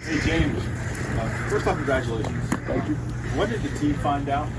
Hey James, first off, congratulations. Thank you. When did the team find out?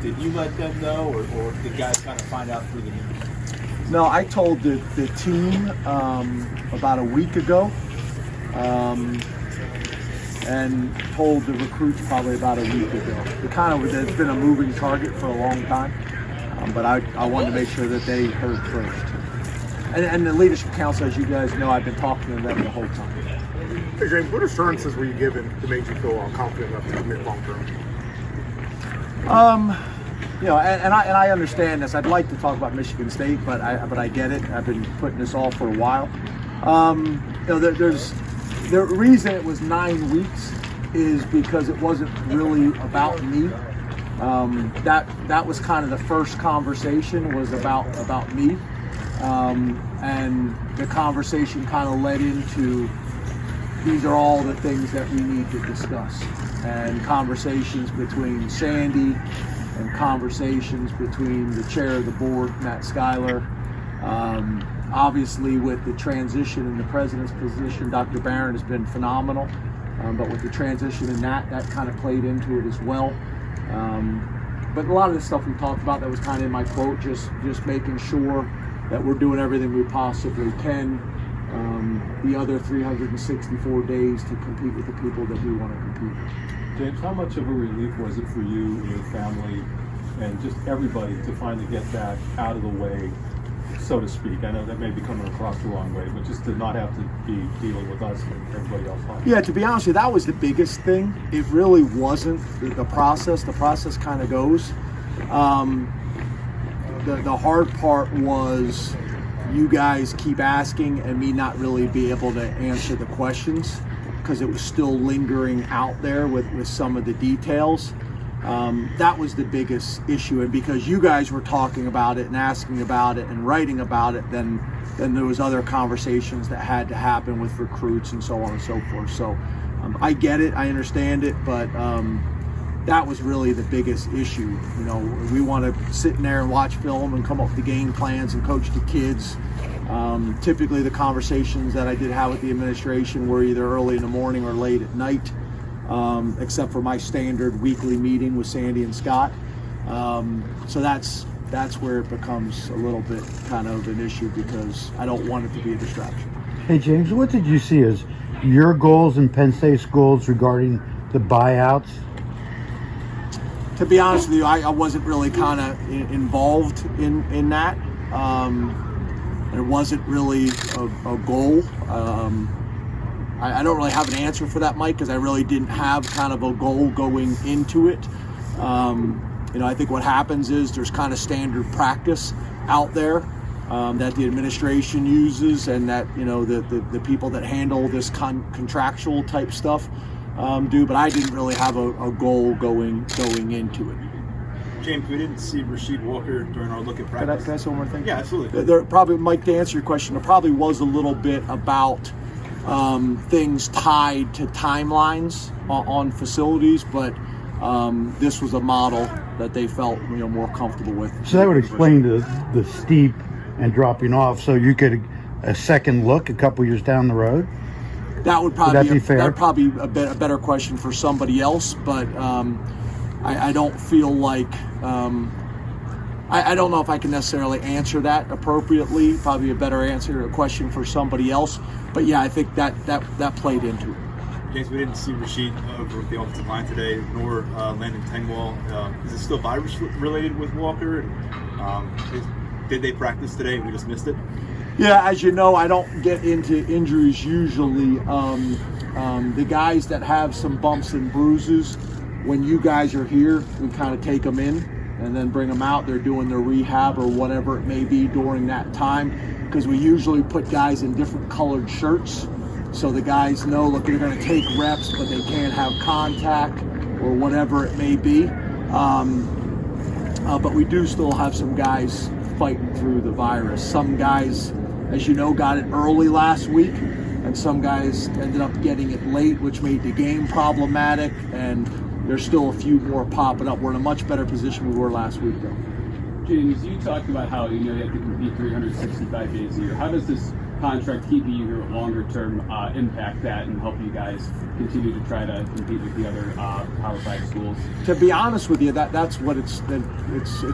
Did you let them know, or did guys kind of find out through the news? No, I told the team about a week ago, and told the recruits probably about a week ago. It's been a moving target for a long time, but I wanted to make sure that they heard first. And the leadership council, as you guys know, I've been talking to them the whole time. Hey James, what assurances were you given to make you feel confident enough to commit long term? And I understand this. I'd like to talk about Michigan State, but I get it. I've been putting this off for a while. There's the reason it was 9 weeks is because it wasn't really about me. That was kind of the first conversation was about me, and the conversation kind of led into these are all the things that we need to discuss, and conversations between Sandy and conversations between the chair of the board, Matt Schuyler. Obviously, with the transition in the president's position, Dr. Barron has been phenomenal, but with the transition in that kind of played into it as well. But a lot of the stuff we talked about that was kind of in my quote, just making sure that we're doing everything we possibly can the other 364 days to compete with the people that we want to compete with. James, how much of a relief was it for you and your family and just everybody to finally get that out of the way, so to speak? I know that may be coming across the wrong way, but just to not have to be dealing with us and everybody else. Yeah, to be honest with you, that was the biggest thing. It really wasn't the process. The process kind of goes. The hard part was you guys keep asking and me not really be able to answer the questions because it was still lingering out there with some of the details. That was the biggest issue, and because you guys were talking about it and asking about it and writing about it, then there was other conversations that had to happen with recruits and so on and so forth. So I get it, I understand it, but that was really the biggest issue. You know, we want to sit in there and watch film and come up with the game plans and coach the kids. Typically the conversations that I did have with the administration were either early in the morning or late at night, except for my standard weekly meeting with Sandy and Scott. So that's where it becomes a little bit kind of an issue because I don't want it to be a distraction. Hey James, what did you see as your goals and Penn State's goals regarding the buyouts? To be honest with you, I wasn't really kind of involved in that. It wasn't really a goal. I don't really have an answer for that, Mike, because I really didn't have kind of a goal going into it. I think what happens is there's kind of standard practice out there that the administration uses and that, the people that handle this contractual type stuff do, but I didn't really have a goal going into it. James, we didn't see Rasheed Walker during our look at practice. Can I say one more thing? Yeah, absolutely. There probably, Mike, to answer your question, there probably was a little bit about things tied to timelines on facilities, but this was a model that they felt more comfortable with. So that would explain the steep and dropping off, so you could a second look a couple years down the road. That would probably be fair? That'd probably a better question for somebody else, but I don't feel like I don't know if I can necessarily answer that appropriately. Probably a better answer, a question for somebody else. But yeah, I think that played into it. James, we didn't see Rasheed over the offensive line today, nor Landon Tengwall. Is it still virus related with Walker? Did they practice today and we just missed it? Yeah, as you know, I don't get into injuries usually. The guys that have some bumps and bruises, when you guys are here, we kind of take them in and then bring them out. They're doing their rehab or whatever it may be during that time, because we usually put guys in different colored shirts so the guys know, look, they're going to take reps, but they can't have contact or whatever it may be. But we do still have some guys fighting through the virus. Some guys, as you know, got it early last week, and some guys ended up getting it late, which made the game problematic, and there's still a few more popping up. We're in a much better position we were last week, though. James, you talked about how you have to compete 365 days a year. How does this contract keeping you here longer term impact that and help you guys continue to try to compete with the other Power 5 schools? To be honest with you, that's what it's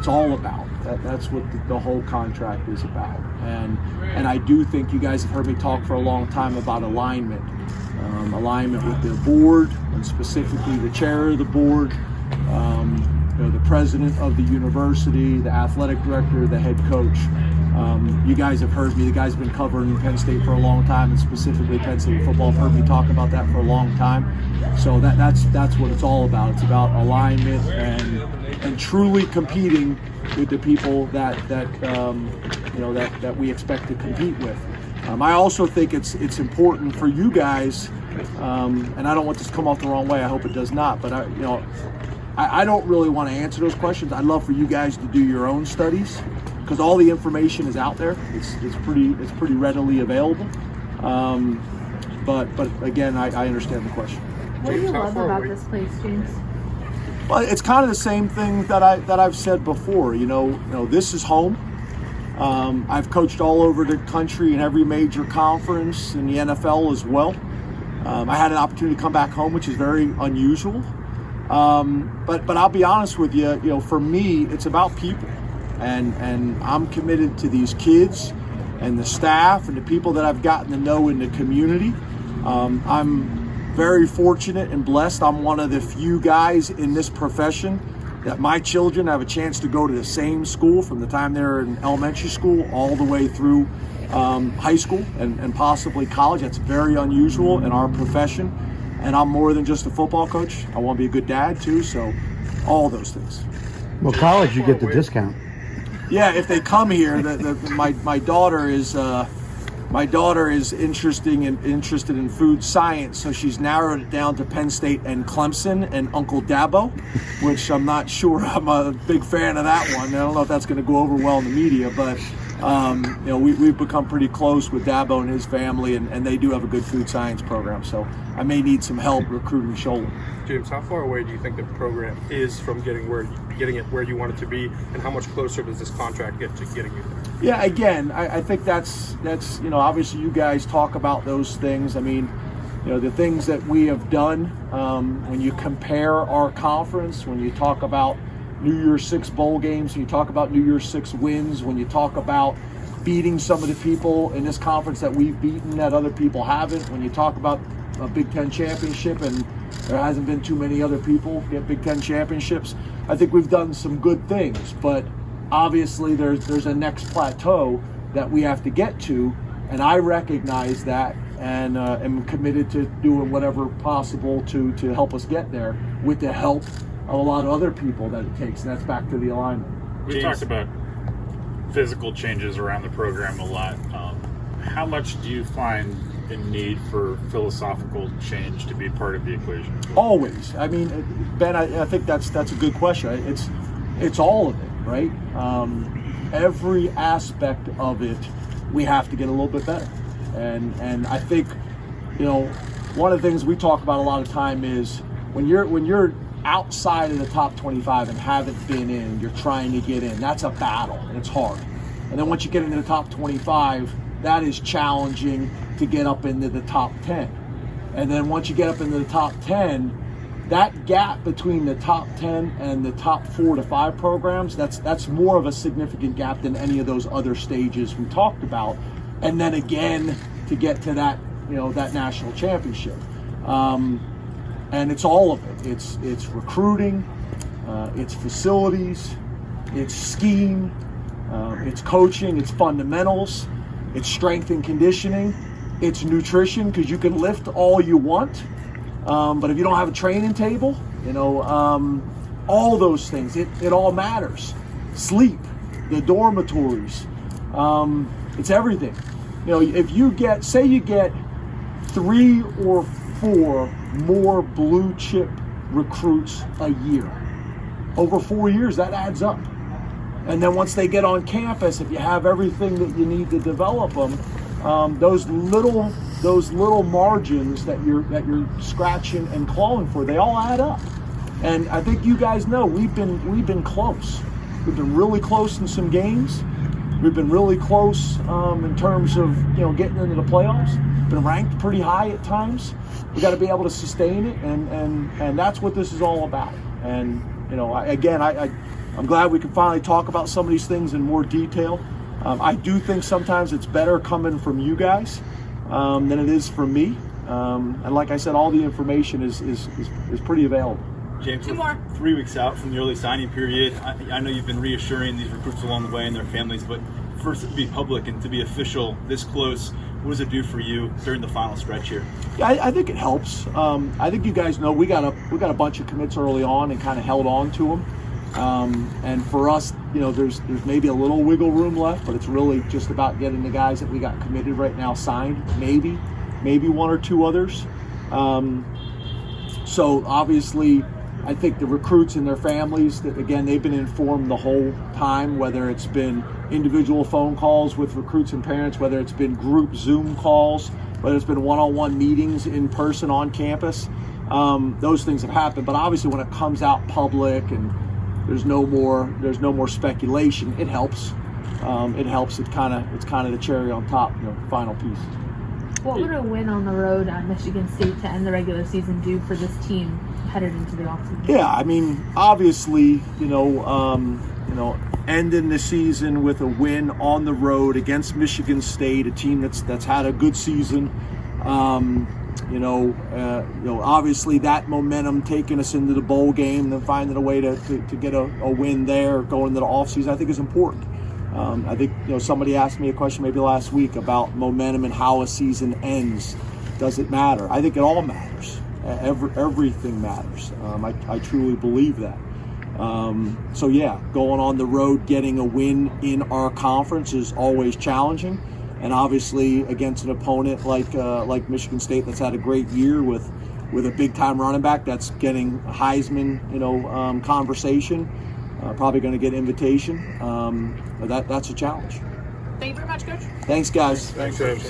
all about. That's what the whole contract is about. And I do think you guys have heard me talk for a long time about alignment. Alignment with the board, and specifically the chair of the board, the president of the university, the athletic director, the head coach. You guys have heard me. The guys have been covering Penn State for a long time, and specifically Penn State football. Have heard me talk about that for a long time. So that's what it's all about. It's about alignment and truly competing with the people that we expect to compete with. I also think it's important for you guys, and I don't want this to come off the wrong way. I hope it does not. But I don't really want to answer those questions. I'd love for you guys to do your own studies, because all the information is out there. It's pretty readily available. But again, I understand the question. What do you love about this place, James? Well, it's kind of the same thing that I've said before. This is home. I've coached all over the country in every major conference in the NFL as well. I had an opportunity to come back home, which is very unusual. But I'll be honest with you. For me, it's about people, and I'm committed to these kids and the staff and the people that I've gotten to know in the community. I'm very fortunate and blessed. I'm one of the few guys in this profession that my children have a chance to go to the same school from the time they're in elementary school all the way through high school and possibly college. That's very unusual in our profession. And I'm more than just a football coach. I want to be a good dad too, so all those things. Well, college, you get the discount. Yeah, if they come here, my daughter is interested in food science, so she's narrowed it down to Penn State and Clemson and Uncle Dabo, which I'm not sure I'm a big fan of that one. I don't know if that's going to go over well in the media, but we've become pretty close with Dabo and his family, and they do have a good food science program, so I may need some help recruiting Shola. James, how far away do you think the program is from getting it where you want it to be, and how much closer does this contract get to getting you there? Yeah, again, I think that's obviously you guys talk about those things. I mean, the things that we have done, when you compare our conference, when you talk about New Year's 6 bowl games, when you talk about New Year's 6 wins, when you talk about beating some of the people in this conference that we've beaten that other people haven't, when you talk about a Big Ten championship, and there hasn't been too many other people get Big Ten championships, I think we've done some good things, but obviously there's a next plateau that we have to get to, and I recognize that and am committed to doing whatever possible to help us get there with the help of a lot of other people that it takes, and that's back to the alignment. We've talked about physical changes around the program a lot. How much do you find the need for philosophical change to be part of the equation? Always. I mean, Ben, I think that's a good question. It's all of it, right? Every aspect of it, we have to get a little bit better. And I think, one of the things we talk about a lot of time is when you're outside of the top 25 and haven't been in, you're trying to get in. That's a battle, and it's hard. And then once you get into the top 25, that is challenging to get up into the top 10. And then once you get up into the top 10, that gap between the top 10 and the top 4 to 5 programs, that's more of a significant gap than any of those other stages we talked about. And then again, to get to that, that national championship. And it's all of it. It's recruiting, it's facilities, it's scheme, it's coaching, it's fundamentals, it's strength and conditioning, it's nutrition, because you can lift all you want, but if you don't have a training table, all those things, it all matters. Sleep, the dormitories, it's everything. If you get 3 or 4 more blue chip recruits a year, over 4 years, that adds up. And then once they get on campus, if you have everything that you need to develop them, those little margins that you're scratching and clawing for, they all add up. And I think you guys know we've been close. We've been really close in some games, We've been really close in terms of getting into the playoffs. Been ranked pretty high at times. We got to be able to sustain it, and that's what this is all about. And I'm glad we can finally talk about some of these things in more detail. I do think sometimes it's better coming from you guys than it is from me. And like I said, all the information is pretty available. James, we're 3 weeks out from the early signing period. I know you've been reassuring these recruits along the way and their families, but first to be public and to be official this close, what does it do for you during the final stretch here? Yeah, I think it helps. I think you guys know we got a bunch of commits early on and kind of held on to them. And for us, there's maybe a little wiggle room left, but it's really just about getting the guys that we got committed right now signed. Maybe one or two others. So obviously, I think the recruits and their families, that again, they've been informed the whole time, whether it's been individual phone calls with recruits and parents, whether it's been group Zoom calls, whether it's been one-on-one meetings in person on campus. Those things have happened, but obviously when it comes out public and there's no more speculation, it helps. It's kind of the cherry on top, final piece. What would a win on the road at Michigan State to end the regular season do for this team headed into the offseason? Yeah, I mean, obviously, ending the season with a win on the road against Michigan State, a team that's had a good season. Obviously that momentum taking us into the bowl game, and then finding a way to get a win there going into the offseason, I think is important. I think somebody asked me a question maybe last week about momentum and how a season ends. Does it matter? I think it all matters. Everything matters. I truly believe that. So yeah, going on the road, getting a win in our conference is always challenging, and obviously against an opponent like Michigan State that's had a great year with a big time running back that's getting Heisman conversation. Probably going to get invitation. That's a challenge. Thank you very much, Coach. Thanks, guys. Thanks, James.